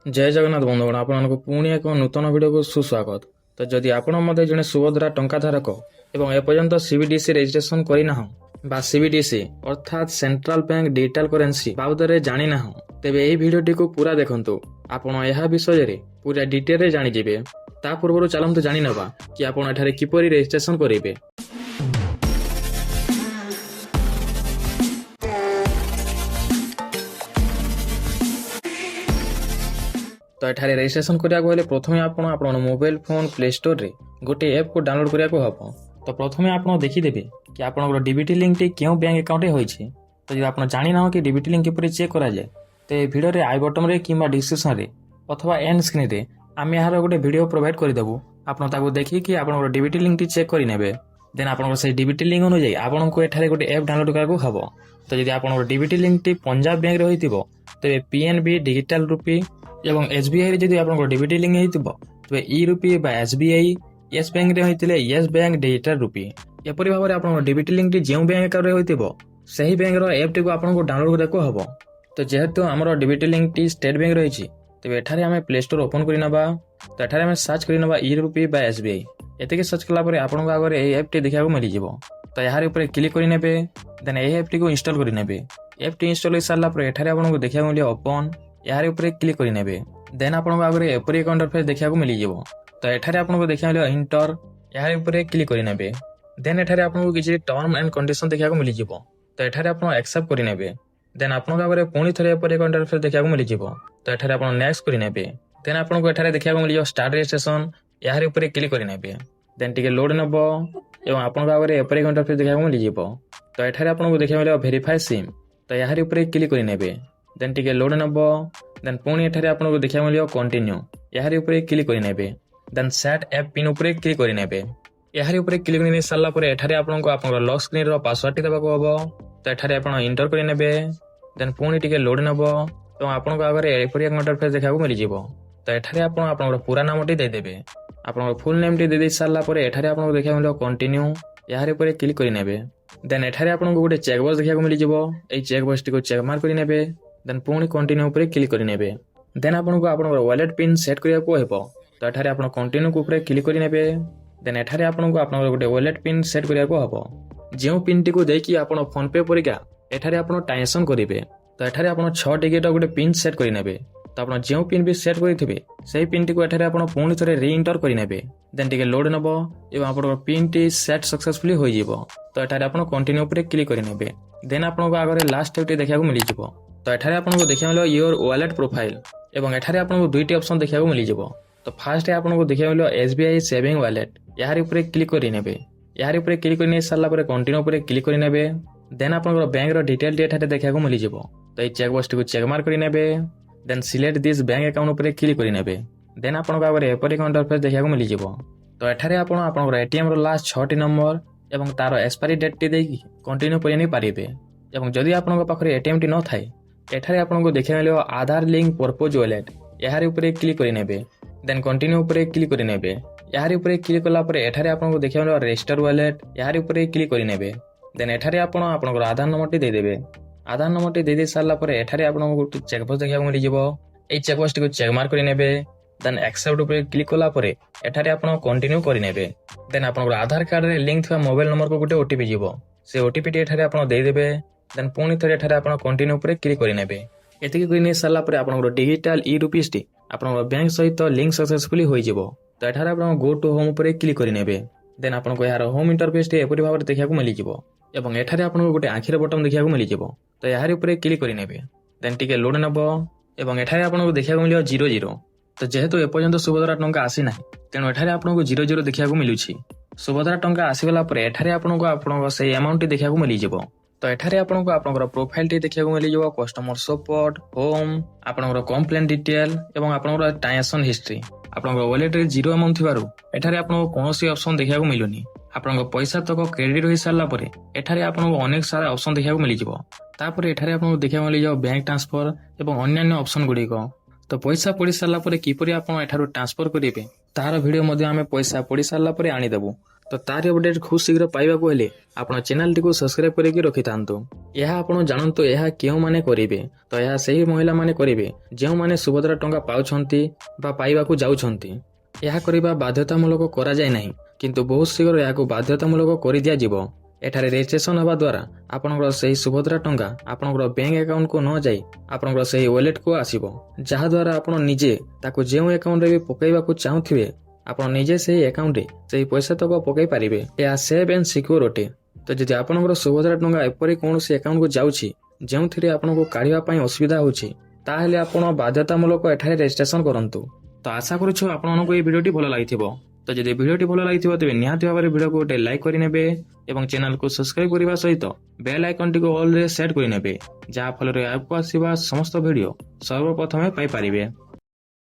जय जगन्नाथ बंधुगण आपको पुणी एक नूतन वीडियो को सुस्वागत। तो जदि आपण मते जने सुभद्रा टंकाधारक एवं एपर्यंत सीबीडीसी रजिस्ट्रेशन करना बा सीबीडीसी अर्थात सेंट्रल बैंक डिजिटल करेन्सी बाबद जानी ना तेबे एही वीडियोटी को पूरा देखंतु। आपण यह विषय रे पूरा डिटेल रे जानि जिवे। ता पूर्व चलंतु जानि नबा कि आपण एठारे किपरि रजिस्ट्रेशन करिवे। तो एठारे रजिस्ट्रेशन करिया को हेले प्रथमे आपण आपण मोबाइल फोन प्ले स्टोर रे गोटे ऐप को डाउनलोड करिया को हबो। तो प्रथमे आपण देखि देबे कि आपनकर डीबीटी लिंक टी केउ बैंक अकाउंट रे होइछि। तो जदि आपण जानि ना कि डीबीटी लिंक किपरि चेक करा जाय ते वीडियो रे आई बटन रे किबा डिस्क्रिप्शन रे अथवा एंड स्क्रीन रे आमे यार गोटे वीडियो प्रोवाइड करि देबु। आपण ताको देखि कि आपनकर डीबीटी लिंक टी चेक करि नेबे। देन आपनकर से डीबीटी लिंक अनुଯାୟୀ आपनको एठारे गोटे ऐप डाउनलोड करा को हबो। तो जदि आपनकर DBT link T Punjab bank रे होइतिबो तेबे पीएनबी डिजिटल रूपी एवं एसबीआई रे जदि आपनको डीबीटी लिंक हेतिबो तबे ई रूपी बा एसबीआई यस बैंक रे होइतिले यस बैंक डिजिटल रूपी। एपरि भाबरे आपनको डीबीटी लिंक टी जेउ बैंक अकाउंट रे होइतिबो सही बैंक रो ऐप टी को आपनको डाउनलोड करको हबो। तो जेहेतु हमरो डीबीटी लिंक टी स्टेट बैंक रहिछि तबे एठारे हमें प्ले स्टोर ओपन करि नबा। तो एठारे हमें सर्च करि नबा ई रूपी बा एसबीआई। एतेके सर्च कला परे आपनको आगरे ए ऐप टी देखा को मिलि जिवो। तो यार ऊपर क्लिक करि नेबे। देन ए ऐप टी को इंस्टॉल करि नेबे। ऐप टी इंस्टॉल होई सारला परे एठारे आपनको देखा को मिलियो ओपन। यार ऊपर क्लिक करि नेबे। देन आपनको आगरे एपरि अकाउंट इंटरफेस देखा को मिलि जिवो। तो एठारे आपनको देखा मिलियो इंटर। यार ऊपर क्लिक करि नेबे। देन एठारे आपनको किछि टर्म एंड कंडीशन देखा को मिलि जिवो। तो एठारे आपण एक्सेप्ट करि नेबे। देन आपनको आगरे पुणी थरे एपरि अकाउंट इंटरफेस देखा को मिलि जिवो। तो एठारे आपण नेक्स्ट करि नेबे। देन आपनको एठारे देखा को मिलियो स्टार्ट रजिस्ट्रेशन। यार ऊपर क्लिक करि नेबे। देन टिके लोड नबो एवं आपनको आगरे एपरि अकाउंट इंटरफेस देखा को मिलि जिवो। तो एठारे आपनको देखा मिलियो वेरीफाई सिम। तो यार ऊपर क्लिक करि नेबे। देन टिके लोड नबो। देन पुणी एठारे आपनको देखा मिलियो कंटिन्यू। यार ऊपर क्लिक करि नेबे। देन सेट ऐप पिन ऊपर क्लिक करि नेबे। यार ऊपर क्लिक करि सारला परे एठारे आपनको आपनकर लॉक स्क्रीन रो पासवर्ड टी देबा को हबो। तो एठारे आपण एंटर करि नेबे। देन पुणी टिके लोड नबो तो आपनको आगरे एपरि इंटरफेस देखा को मिलि जिवो। तो एठारे आपण आपनकर पूरा नाम टी दे देबे। आपनकर फुल नेम टी दे सारला परे एठारे आपनको देखा मिलियो कंटिन्यू। यार ऊपर क्लिक करि नेबे। देन एठारे आपनको गोटे चेक बॉक्स देखा को मिलि जिवो। एई चेक बॉक्स टी को चेक मार्क करि नेबे। देन पुणी कंटिन्यू ऊपर क्लिक करि नेबे। देन आपनको आपनकर वॉलेट पिन सेट करिया को हेबो। तो एठारे आपण कंटिन्यू को ऊपर क्लिक करि नेबे। देन एठारे आपनको आपनकर गोटे वॉलेट पिन सेट करिया को हबो। जेउ पिन टी को देकी आपण फोन पे परिका एठारे आपण ट्रांजैक्शन करिवे। तो एठारे आपण 6 डिजिट गोटे पिन सेट करि नेबे। तो आपण जेउ पिन भी सेट करिथिबे सही पिन टी को एठारे आपण पुणी थरे रीएंटर करि नेबे। देन टिके लोड नबो एवं आपण पिन टी सेट सक्सेसफुली होई जिवो। तो एठारे आपण कंटिन्यू ऊपर क्लिक करि नेबे। देन आपनको आगरे लास्ट स्टेप टी देखा को मिलि जिवो। तो एठारे आपनको देखा मिलो योर वॉलेट प्रोफाइल एवं एठारे आपनको दुईटी ऑप्शन देखा को मिलि जिवो। तो फास्ट आपनको देखा मिलो एसबीआई सेविंग वॉलेट। यार ऊपर क्लिक करि नेबे। यार ऊपर क्लिक करि सारला परे कंटिन्यू ऊपर क्लिक करि नेबे। देन आपनको बैंक रो डिटेल टी एठारे देखा को मिलि जिवो। तो ए चेक बॉक्स टी को चेक मार्क करि नेबे। Then select this bank account ऊपर क्लिक करि नेबे। देन आपनको आगरे एपरि अकाउंट इंटरफेस देखा को मिलि जिवो। तो एठारे आपण आपनकर एटीएम रो लास्ट 6टी नंबर एवं तार एक्सपायरी डेट टी देकी कंटिन्यू करि नै पारिबे। एवं जदि आपनक पाखरे एटीएम टी न थाए एठारे आपनको देखा मिलियो आधार लिंक पर्पज वॉलेट। यार ऊपर क्लिक करि नेबे। देन कंटिन्यू ऊपर क्लिक करि नेबे। यार ऊपर क्लिक कला परे एठारे आपनको देखा मिलियो रजिस्टर वॉलेट। यार ऊपर क्लिक करि नेबे। देन एठारे आपण आपनकर आधार नंबर टी दे देबे। आधार नंबर टी दे सारला परे एठारे आपनको गोटे चेक बॉक्स देखा मिलि जिवो। ए चेक बॉक्स टी को चेक मार्क करि नेबे। देन एक्सेप्ट ऊपर क्लिक कला परे एठारे आपण कंटिन्यू करि नेबे। देन आपनकर आधार कार्ड रे लिंक थिबा मोबाइल नंबर को गोटे ओटीपी जिवो। से ओटीपी टी एठारे आपण दे देबे। देन पुणी थरे एठारे आपण कंटिन्यू ऊपर क्लिक करि नेबे। एतिके करि सारला परे आपनकर डिजिटल ई रुपीस टी आपनकर बैंक सहित लिंक सक्सेसफुली होई जिवो। तो एठारे आपण गो टू होम ऊपर क्लिक करि नेबे। देन आपनको यार होम इंटरफेस टी एपरि भाबरे देखा को मिलि जिवो। एवं एठारे आपनको गोटे आखिर बटन देखा को मिलि जिवो। तो यार ऊपर क्लिक करि नेबे। देन टिके लोड नबो एवं एठारे आपनको देखा को मिलियो 00। तो जेहेतु एपर्यंत सुभद्रा टंका आसी नाही तेणु एठारे आपनको 00 देखा को मिलुछि। सुभद्रा टंका आसीगला परे एठारे आपनको से अमाउंट टी देखा को मिलि जिवो। तो एठारे आपनको आपनकर प्रोफाइल टी देखा को मिलि जिवो। कस्टमर सपोर्ट होम आपनकर कंप्लेन डिटेल एवं आपनकर ट्रांजैक्शन हिस्ट्री। आपनकर वॉलेट रे 0 अमाउंट थिबारु एठारे आपनको कोनोसी ऑप्शन देखा को मिलुनी। आपनकर पैसा तक क्रेडिट होई सारला परे एठारे आपनको अनेक सारा ऑप्शन देखा को मिलि जिवो। तापरे एठारे आपनको देखा मिलि जाओ बैंक ट्रांसफर एवं अन्य ऑप्शन गुडी को। तो पैसा पड़ी सारला परे किपरि आपण एठारु ट्रांसफर करिवे तार वीडियो मध्ये आमे पैसा पड़ी सारला परे आनी देबु। ତ ତାର ଅପଡେଟ୍ ଖୁବ୍ ଶୀଘ୍ର ପାଇବାକୁ ହେଲେ ଆପଣ ଚ୍ୟାନେଲଟିକୁ ସବସ୍କ୍ରାଇବ୍ କରିକି ରଖିଥାନ୍ତୁ। ଏହା ଆପଣ ଜାଣନ୍ତୁ ଏହା କେଉଁମାନେ କରିବେ। ତ ଏହା ସେହି ମହିଳାମାନେ କରିବେ ଯେଉଁମାନେ ସୁଭଦ୍ରା ଟଙ୍କା ପାଉଛନ୍ତି ବା ପାଇବାକୁ ଯାଉଛନ୍ତି। ଏହା କରିବା ବାଧ୍ୟତାମୂଳକ କରାଯାଏ ନାହିଁ, କିନ୍ତୁ ବହୁତ ଶୀଘ୍ର ଏହାକୁ ବାଧ୍ୟତାମୂଳକ କରିଦିଆଯିବ। ଏଠାରେ ରେଜିଷ୍ଟ୍ରେସନ ହେବା ଦ୍ୱାରା ଆପଣଙ୍କର ସେହି ସୁଭଦ୍ରା ଟଙ୍କା ଆପଣଙ୍କର ବ୍ୟାଙ୍କ ଆକାଉଣ୍ଟକୁ ନ ଯାଇ ଆପଣଙ୍କର ସେହି ୱାଲେଟକୁ ଆସିବ, ଯାହାଦ୍ୱାରା ଆପଣ ନିଜେ ତାକୁ ଯେଉଁ ଆକାଉଣ୍ଟରେ ବି ପକାଇବାକୁ ଚାହୁଁଥିବେ ଆପଣ ନିଜେ ସେହି ଆକାଉଣ୍ଟରେ ସେହି ପଇସା ତକ ପକାଇ ପାରିବେ। ଏହା ସେଫ୍ ଆଣ୍ଡ ସିକ୍ୟୁର ଅଟେ। ତ ଯଦି ଆପଣଙ୍କର ସୁଭଦ୍ରା ଟଙ୍କା ଏପରି କୌଣସି ଆକାଉଣ୍ଟକୁ ଯାଉଛି ଯେଉଁଥିରେ ଆପଣଙ୍କୁ କାଢ଼ିବା ପାଇଁ ଅସୁବିଧା ହେଉଛି, ତାହେଲେ ଆପଣ ବାଧ୍ୟତାମୂଳକ ଏଠାରେ ରେଜିଷ୍ଟ୍ରେସନ କରନ୍ତୁ। ତ ଆଶା କରୁଛୁ ଆପଣମାନଙ୍କୁ ଏହି ଭିଡ଼ିଓଟି ଭଲ ଲାଗିଥିବ। ତ ଯଦି ଭିଡ଼ିଓଟି ଭଲ ଲାଗିଥିବ ତେବେ ନିହାତି ଭାବରେ ଭିଡ଼ିଓକୁ ଗୋଟେ ଲାଇକ୍ କରିନେବେ ଏବଂ ଚ୍ୟାନେଲକୁ ସବସ୍କ୍ରାଇବ୍ କରିବା ସହିତ ବେଲ୍ ଆଇକନଟିକୁ ଅଲରେ ସେଟ୍ କରିନେବେ, ଯାହାଫଳରେ ଆଗକୁ ଆସିବା ସମସ୍ତ ଭିଡ଼ିଓ ସର୍ବପ୍ରଥମେ ପାଇପାରିବେ।